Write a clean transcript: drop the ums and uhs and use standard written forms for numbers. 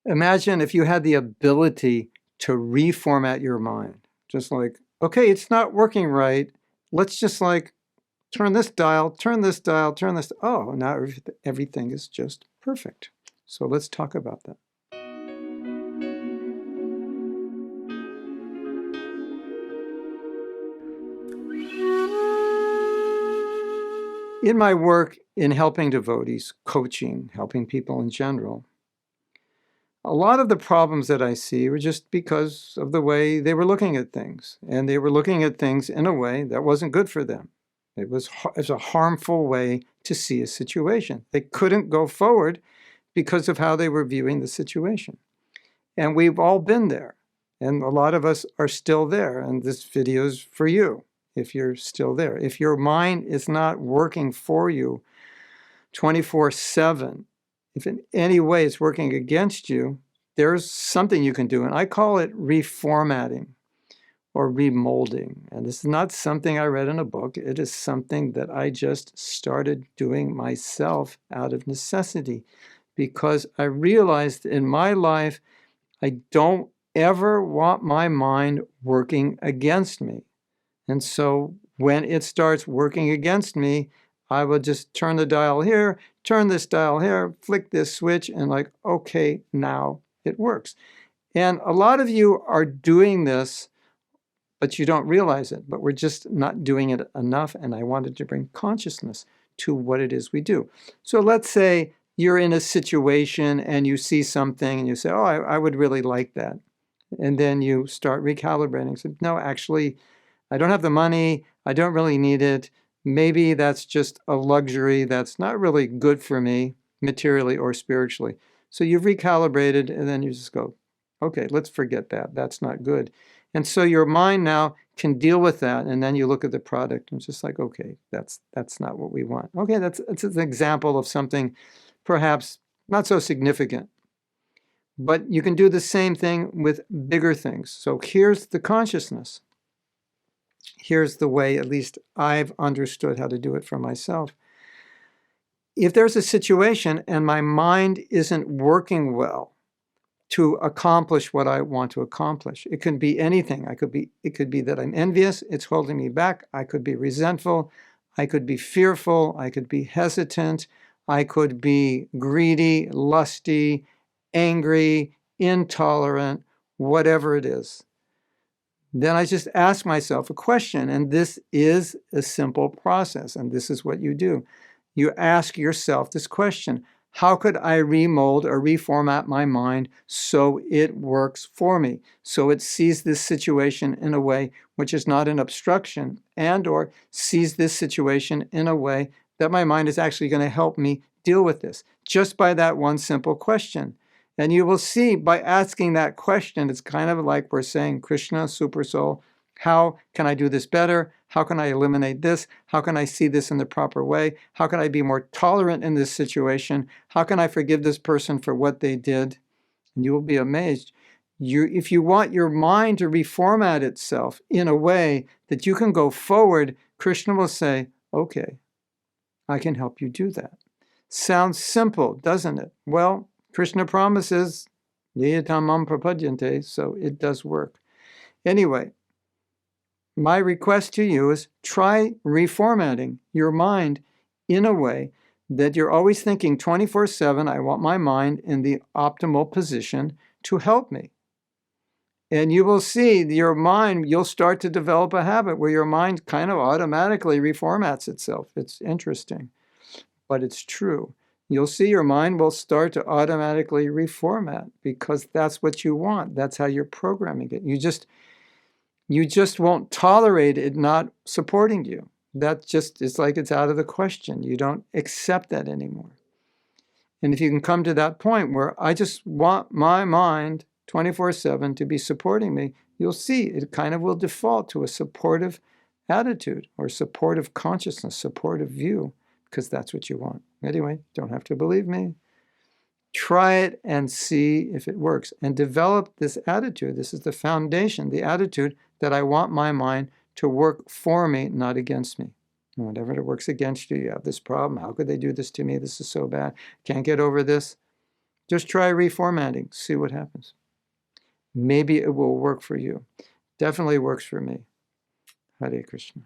Imagine if you had the ability to reformat your mind. Just like, okay, it's not working right. Let's just like turn this dial, turn this dial, turn this. Oh, now everything is just perfect. So let's talk about that. In my work in helping devotees, coaching, helping people in general, a lot of the problems that I see were just because of the way they were looking at things. And they were looking at things in a way that wasn't good for them. It was a harmful way to see a situation. They couldn't go forward because of how they were viewing the situation. And we've all been there. And a lot of us are still there. And this video is for you if you're still there. If your mind is not working for you 24/7, if in any way it's working against you, there's something you can do. And I call it reformatting or remolding. And this is not something I read in a book. It is something that I just started doing myself out of necessity, because I realized in my life, I don't ever want my mind working against me. And so when it starts working against me, I would just turn the dial here, turn this dial here, flick this switch, and like, okay, now it works. And a lot of you are doing this, but you don't realize it. But we're just not doing it enough, and I wanted to bring consciousness to what it is we do. So let's say you're in a situation and you see something and you say, oh, I would really like that. And then you start recalibrating. So, no, actually, I don't have the money. I don't really need it. Maybe that's just a luxury that's not really good for me materially or spiritually. So you've recalibrated, and then you just go, okay, let's forget that. That's not good. And so your mind now can deal with that. And then you look at the product and it's just like, okay, that's not what we want. Okay, that's an example of something perhaps not so significant. But you can do the same thing with bigger things. So here's the consciousness. Here's the way, at least I've understood how to do it for myself. If there's a situation and my mind isn't working well to accomplish what I want to accomplish, it can be anything. It could be that I'm envious, it's holding me back. I could be resentful. I could be fearful. I could be hesitant. I could be greedy, lusty, angry, intolerant, whatever it is. Then I just ask myself a question, and this is a simple process, and this is what you do. You ask yourself this question: how could I remold or reformat my mind so it works for me, so it sees this situation in a way which is not an obstruction, and or sees this situation in a way that my mind is actually going to help me deal with this, just by that one simple question. And you will see by asking that question, it's kind of like we're saying, Krishna, supersoul, how can I do this better? How can I eliminate this? How can I see this in the proper way? How can I be more tolerant in this situation? How can I forgive this person for what they did? And you will be amazed. If you want your mind to reformat itself in a way that you can go forward, Krishna will say, okay, I can help you do that. Sounds simple, doesn't it? Well, Krishna promises, niyatamam prapadyante, so it does work. Anyway, my request to you is try reformatting your mind in a way that you're always thinking 24/7, I want my mind in the optimal position to help me. And you will see your mind, you'll start to develop a habit where your mind kind of automatically reformats itself. It's interesting, but it's true. You'll see your mind will start to automatically reformat because that's what you want. That's how you're programming it. You just won't tolerate it not supporting you. That just is like it's out of the question. You don't accept that anymore. And if you can come to that point where I just want my mind 24/7 to be supporting me, you'll see it kind of will default to a supportive attitude or supportive consciousness, supportive view, because that's what you want. Anyway, don't have to believe me. Try it and see if it works. And develop this attitude. This is the foundation, the attitude that I want my mind to work for me, not against me. And whenever it works against you, you have this problem. How could they do this to me? This is so bad. Can't get over this. Just try reformatting, see what happens. Maybe it will work for you. Definitely works for me. Hare Krishna.